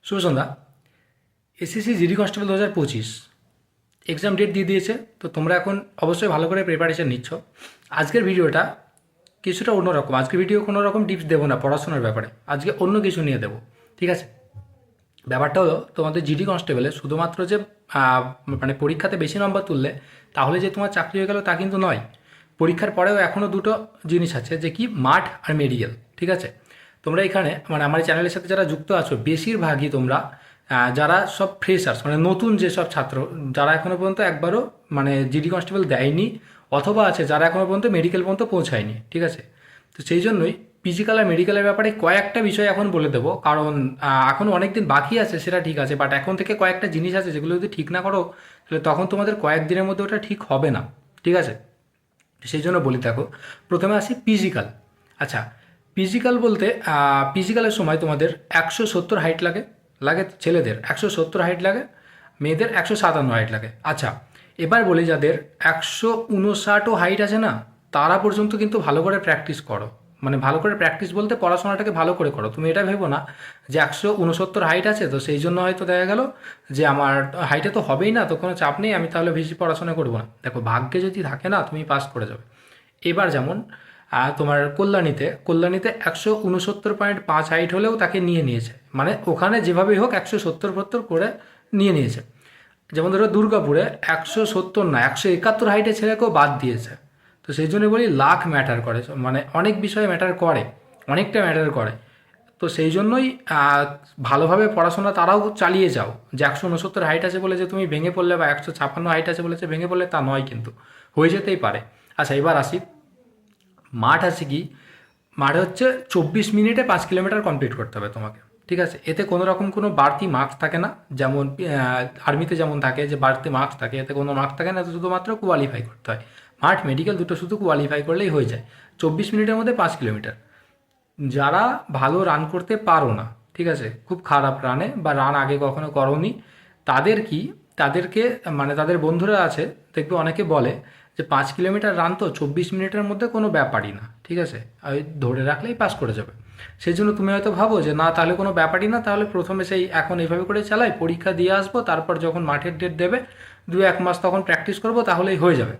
শুভ সন্ধ্যা। SSC GD constable 2025 exam date দিয়ে দিয়েছে, তো তোমরা এখন অবশ্যই ভালো করে প্রিপারেশন নিচ্ছ। আজকের ভিডিওটা কিছুটা অন্যরকম। আজকের ভিডিও কোনো রকম টিপস দেবো না পড়াশোনার ব্যাপারে, আজকে অন্য কিছু নিয়ে দেবো। ঠিক আছে, ব্যাপারটা হলো তোমাদের জিডি কনস্টেবলে শুধুমাত্র যে মানে পরীক্ষাতে বেশি নম্বর তুললে তাহলে যে তোমার চাকরি হয়ে গেল তা কিন্তু নয়। পরীক্ষার পরেও এখনও দুটো জিনিস আছে, যে কি মাঠ আর মেডিকেল। ঠিক আছে, তোমরা এখানে মানে আমার চ্যানেলের সাথে যারা যুক্ত আছো বেশিরভাগই তোমরা যারা সব ফ্রেশার্স মানে নতুন যেসব ছাত্র যারা এখনও পর্যন্ত একবারও মানে জিডি কনস্টেবল দেয়নি, অথবা আছে যারা এখনও পর্যন্ত মেডিকেল পর্যন্ত পৌঁছায়নি। ঠিক আছে, তো সেই জন্যই ফিজিক্যাল আর মেডিকেলের ব্যাপারে কয়েকটা বিষয় এখন বলে দেবো, কারণ এখনও অনেক দিন বাকি আছে, সেটা ঠিক আছে, বাট এখন থেকে কয়েকটা জিনিস আছে যেগুলো যদি ঠিক না করো তাহলে তখন তোমাদের কয়েকদিনের মধ্যে ওটা ঠিক হবে না। ঠিক আছে, সেই জন্য বলি, দেখো প্রথমে আসি ফিজিক্যাল। আচ্ছা, ফিজিক্যাল বলতে ফিজিক্যালের সময় তোমাদের 170 হাইট লাগে, ছেলেদের 170 হাইট লাগে, মেয়েদের 157 হাইট লাগে। আচ্ছা, এবার বলি যাদের 159ও হাইট আছে না, তারা পর্যন্ত কিন্তু ভালো করে প্র্যাকটিস করো। মানে ভালো করে প্র্যাকটিস বলতে পড়াশোনাটাকে ভালো করে করো। তুমি এটা ভেবো না যে 169 হাইট আছে তো সেই জন্য হয়তো দেখা গেল যে আমার হাইটে তো হবেই না, তো কোনো চাপ নেই, আমি তাহলে বেশি পড়াশোনা করবো না। দেখো ভাগ্যে যদি থাকে না তুমি পাস করে যাবে। এবার যেমন তোমার কল্যাণীতে 169.5 হাইট হলেও তাকে নিয়েছে, মানে ওখানে যেভাবেই হোক 170 করে নিয়েছে। যেমন ধরো দুর্গাপুরে 170 না 171 হাইটের ছেলেকেও বাদ দিয়েছে। তো সেই জন্য বলি লাখ ম্যাটার করে, মানে অনেক বিষয়ে ম্যাটার করে, অনেকটা ম্যাটার করে। তো সেই জন্যই ভালোভাবে পড়াশোনা তারাও চালিয়ে যাও। যে 169 হাইট আছে বলে যে তুমি ভেঙে পড়লে, বা 156 হাইট আছে বলে যে ভেঙে পড়লে, তা নয়, কিন্তু হয়ে যেতেই পারে। আচ্ছা, এবার আসি মাঠ আছে কি। মাঠে হচ্ছে 24 মিনিটে 5 কিলোমিটার কমপ্লিট করতে হবে তোমাকে। ঠিক আছে, এতে কোনো রকম কোনো বাড়তি মার্কস থাকে না, যেমন আর্মিতে যেমন থাকে যে বাড়তি মার্কস থাকে, এতে কোনো মার্কস থাকে না, শুধুমাত্র কোয়ালিফাই করতে হয়। মাঠ মেডিকেল দুটো শুধু কোয়ালিফাই করলেই হয়ে যায়। 24 মিনিটের মধ্যে 5 কিলোমিটার। যারা ভালো রান করতে পারো না, ঠিক আছে, খুব খারাপ রানে বা রান আগে কখনো করোনি, তাদেরকে মানে তাদের বন্ধুরা আছে দেখবে অনেকে বলে যে 5 কিলোমিটার রান তো 24 মিনিটের মধ্যে কোনো ব্যাপারই না। ঠিক আছে, ওই ধরে রাখলেই পাস করে যাবে। সেই জন্য তুমি হয়তো ভাবো যে না তাহলে কোনো ব্যাপারই না, তাহলে প্রথমে সেই এখন এইভাবে করে চালাই, পরীক্ষা দিয়ে আসবো, তারপর যখন মাঠের ডেট দেবে 2-1 মাস তখন প্র্যাকটিস করবো, তাহলেই হয়ে যাবে।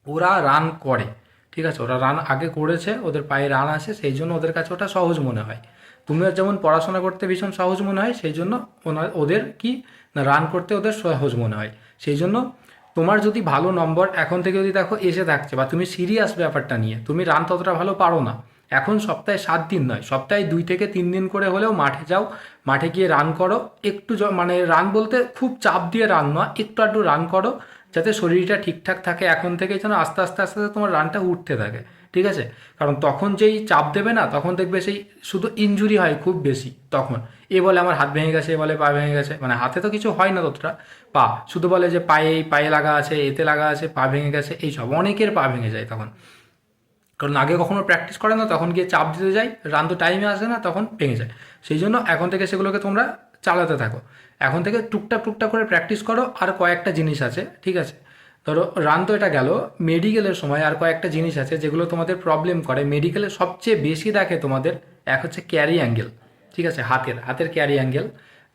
ওরা রান করে, ঠিক আছে, ওরা রান আগে করেছে, ওদের পায়ে রান আসে, সেই জন্য ওদের কাছে ওটা সহজ মনে হয়। তুমিও যেমন পড়াশোনা করতে ভীষণ সহজ মনে হয়, সেই জন্য ওদের কি না রান করতে ওদের সহজ মনে হয়। সেই জন্য তোমার যদি ভালো নম্বর এখন থেকে যদি দেখো এসে থাকছে, বা তুমি সিরিয়াস ব্যাপারটা নিয়ে, তুমি রান ততটা ভালো পারো না, এখন সপ্তাহে 7 দিন নয়, সপ্তাহে 2 থেকে 3 দিন করে হলেও মাঠে যাও, মাঠে গিয়ে রান করো। একটু মানে রান বলতে খুব চাপ দিয়ে রান নয়, একটু আধটু রান করো, যাতে শরীরটা ঠিকঠাক থাকে। এখন থেকেই যেন আস্তে আস্তে আস্তে আস্তে তোমার রানটা উঠতে থাকে। ঠিক আছে, কারণ তখন যেই চাপ দেবে না, তখন দেখবে সেই শুধু ইনজুরি হয় খুব বেশি। তখন এ বলে আমার হাত ভেঙে গেছে, এ বলে পা ভেঙে গেছে, মানে হাতে তো কিছু হয় না ততটা, পা শুধু বলে যে পায়ে লাগা আছে, এতে লাগা আছে, পা ভেঙে গেছে, এইসব অনেকের পা ভেঙে যায় তখন। কারণ আগে কখনো প্র্যাকটিস করে না, তখন গিয়ে চাপ দিতে যায়, রান তো টাইমে আসে না, তখন ভেঙে যায়। সেই জন্য এখন থেকে সেগুলোকে তোমরা চালাতে থাকো। এখন থেকে টুকটাক টুকটাক করে প্র্যাকটিস করো। আর কয়েকটা জিনিস আছে, ঠিক আছে, ধরো রান তো এটা গেল, মেডিকেলের সময় আর কয়েকটা জিনিস আছে যেগুলো তোমাদের প্রবলেম করে। মেডিকেলে সবচেয়ে বেশি দেখে তোমাদের, এক হচ্ছে ক্যারি অ্যাঙ্গেল। ঠিক আছে, হাতের ক্যারি অ্যাঙ্গেল।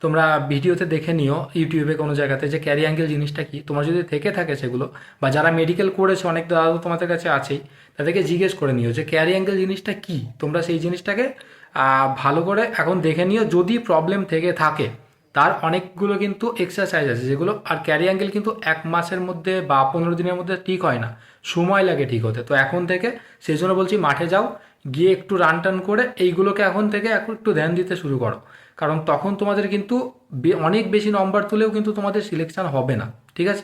তোমরা ভিডিওতে দেখে নিও ইউটিউবে কোনো জায়গাতে যে ক্যারি অ্যাঙ্গেল জিনিসটা কি, তোমার যদি থেকে থাকে সেগুলো, বা যারা মেডিকেল করেছে অনেক দাদা তো তোমাদের কাছে আছেই, তাদেরকে জিজ্ঞেস করে নিও যে ক্যারি অ্যাঙ্গেল জিনিসটা কি। তোমরা সেই জিনিসটাকে ভালো করে এখন দেখে নিও। যদি প্রবলেম থেকে থাকে, তার অনেকগুলো কিন্তু এক্সারসাইজ আছে যেগুলো, আর ক্যারি অ্যাঙ্গেল কিন্তু 1 মাসের মধ্যে বা 15 দিনের মধ্যে ঠিক হয় না, সময় লাগে ঠিক হতে। তো এখন থেকে সেই জন্য বলছি মাঠে যাও, গিয়ে একটু রান টান করে এইগুলোকে এখন থেকে একটু ধ্যান দিতে শুরু করো। কারণ তখন তোমাদের কিন্তু অনেক বেশি নম্বর তুলেও কিন্তু তোমাদের সিলেকশন হবে না। ঠিক আছে,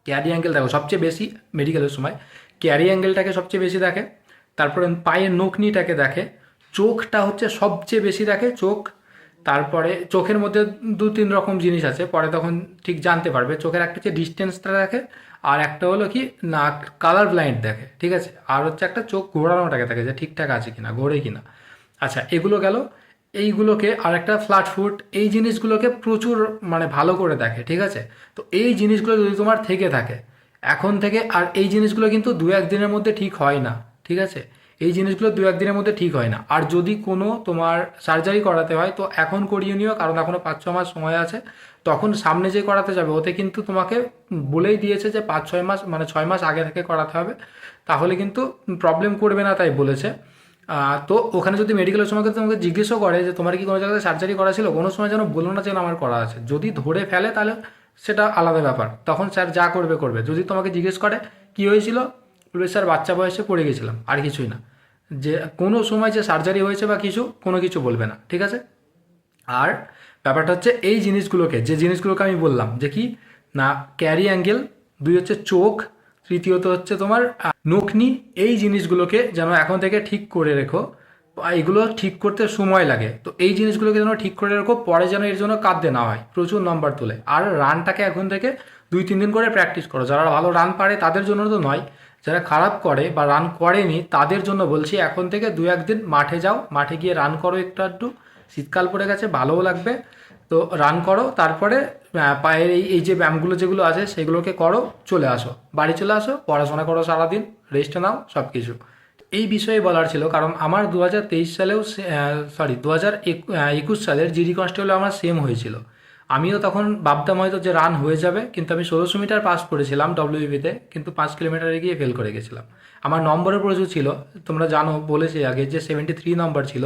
ক্যারি অ্যাঙ্গেল দেখো সবচেয়ে বেশি মেডিকেলের সময় ক্যারি অ্যাঙ্গেলটাকে সবচেয়ে বেশি দেখে, তারপরে পায়ের নখনিটাকে দেখে, চোখটা হচ্ছে সবচেয়ে বেশি দেখে, চোখ। তারপরে চোখের মধ্যে 2-3 রকম জিনিস আছে, পরে তখন ঠিক জানতে পারবে। চোখের একটা হচ্ছে ডিস্টেন্সটা দেখে, আর একটা হলো কি না কালার ব্লাইন্ড দেখে। ঠিক আছে, আর হচ্ছে একটা চোখ ঘোরানোটাকে দেখে যে ঠিকঠাক আছে কিনা, ঘোরে কিনা। আচ্ছা, এগুলো গেল। এইগুলোকে আর একটা ফ্ল্যাট ফুট, এই জিনিসগুলোকে প্রচুর মানে ভালো করে দেখে। ঠিক আছে, তো এই জিনিসগুলো যদি তোমার থেকে থাকে এখন থেকে, আর এই জিনিসগুলো কিন্তু 2-1 দিনের মধ্যে ঠিক হয় না। ঠিক আছে, এই জিনিসগুলো 2-1 দিনের মধ্যে ঠিক হয় না। আর যদি কোনো তোমার সার্জারি করাতে হয় তো এখন করিয়ে নিও, কারণ এখনও 5-6 মাস সময় আছে। তখন সামনে যে করাতে যাবে ওতে কিন্তু তোমাকে বলেই দিয়েছে যে 5-6 মাস মানে 6 মাস আগে থেকে করাতে হবে, তাহলে কিন্তু প্রবলেম করবে না, তাই বলেছে। তো ওখানে যদি মেডিকেলের সময় তোমাকে জিজ্ঞেসও করে যে তোমার কি কোনো জায়গায় সার্জারি করা ছিল, কোনো সময় যেন বলো না যেন আমার করা আছে। যদি ধরে ফেলে তাহলে সেটা আলাদা ব্যাপার, তখন স্যার যা করবে করবে। যদি তোমাকে জিজ্ঞেস করে কী হয়েছিল, বলবে স্যার বাচ্চা বয়সে পড়ে গেছিলাম, আর কিছুই না। যে কোনো সময় যে সার্জারি হয়েছে বা কিছু, কোনো কিছু বলবে না, ঠিক আছে। আর ব্যাপারটা হচ্ছে এই জিনিসগুলোকে, যে জিনিসগুলোকে আমি বললাম যে কি না, ক্যারি অ্যাঙ্গেল, 2 হচ্ছে চোখ, তৃতীয়ত হচ্ছে তোমার নখনি, এই জিনিসগুলোকে যেন এখন থেকে ঠিক করে রেখো। এগুলো ঠিক করতে সময় লাগে, তো এই জিনিসগুলোকে যেন ঠিক করে রেখো, পরে যেন এর জন্য কাঁদতে না হয়, প্রচুর নম্বর তোলে। আর রানটাকে এখন থেকে 2-3 দিন করে প্র্যাকটিস করো। যারা ভালো রান পারে তাদের জন্য তো নয়, যারা খারাপ করে বা রান করেনি তাদের জন্য বলছি, এখন থেকে 2-1 দিন মাঠে যাও, মাঠে গিয়ে রান করো একটু আধটু। শীতকাল পড়ে গেছে, ভালোও লাগবে, তো রান করো। তারপরে পায়ের এই যে ব্যায়ামগুলো যেগুলো আছে সেগুলোকে করো, চলে আসো, বাড়ি চলে আসো, পড়াশোনা করো, সারাদিন রেস্ট নাও, সব কিছু। এই বিষয়ে বলার ছিল, কারণ আমার 2023 সালেও সরি 2021 সালের জিডি কনস্টেবলে আমার সেম হয়েছিল। আমিও তখন ভাবতাম হয়তো যে রান হয়ে যাবে, কিন্তু আমি 1600 মিটার পাস করেছিলাম ডব্লিউবিতে, কিন্তু 5 কিলোমিটারে গিয়ে ফেল করে গেছিলাম। আমার নম্বরের প্রচুর ছিল, তোমরা জানো, বলেছি আগে যে 73 নম্বর ছিল,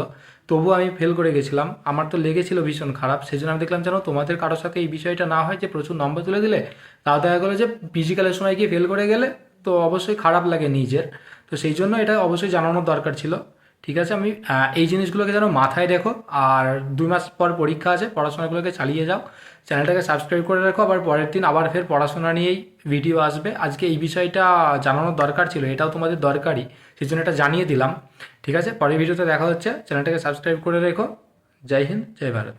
তবুও আমি ফেল করে গেছিলাম। আমার তো লেগেছিল ভীষণ খারাপ, সেই জন্য আমি দেখলাম যেন তোমাদের কারোর সাথে এই বিষয়টা না হয় যে প্রচুর নম্বর তুলে দিলে, তাও দেখা গেলো যে ফিজিক্যালের সময় গিয়ে ফেল করে গেলে তো অবশ্যই খারাপ লাগে নিজের। তো সেই জন্য এটা অবশ্যই জানানোর দরকার ছিল, ঠিক আছে। আমি এই জিনিসগুলোকে যেন মাথায় রেখো। আর 2 মাস পর পরীক্ষা আছে, পড়াশোনাগুলোকে চালিয়ে যাও, চ্যানেলটাকে সাবস্ক্রাইব করে রাখো। আবার পরের দিন আবার ফের পড়াশোনা নিয়েই ভিডিও আসবে। আজকে এই বিষয়টা জানানোর দরকার ছিল, এটাও তোমাদের দরকারি, সেই জন্য এটা জানিয়ে দিলাম, ঠিক আছে। পরের ভিডিওতে দেখা হচ্ছে, চ্যানেলটাকে সাবস্ক্রাইব করে রেখো। জয় হিন্দ, জয় ভারত।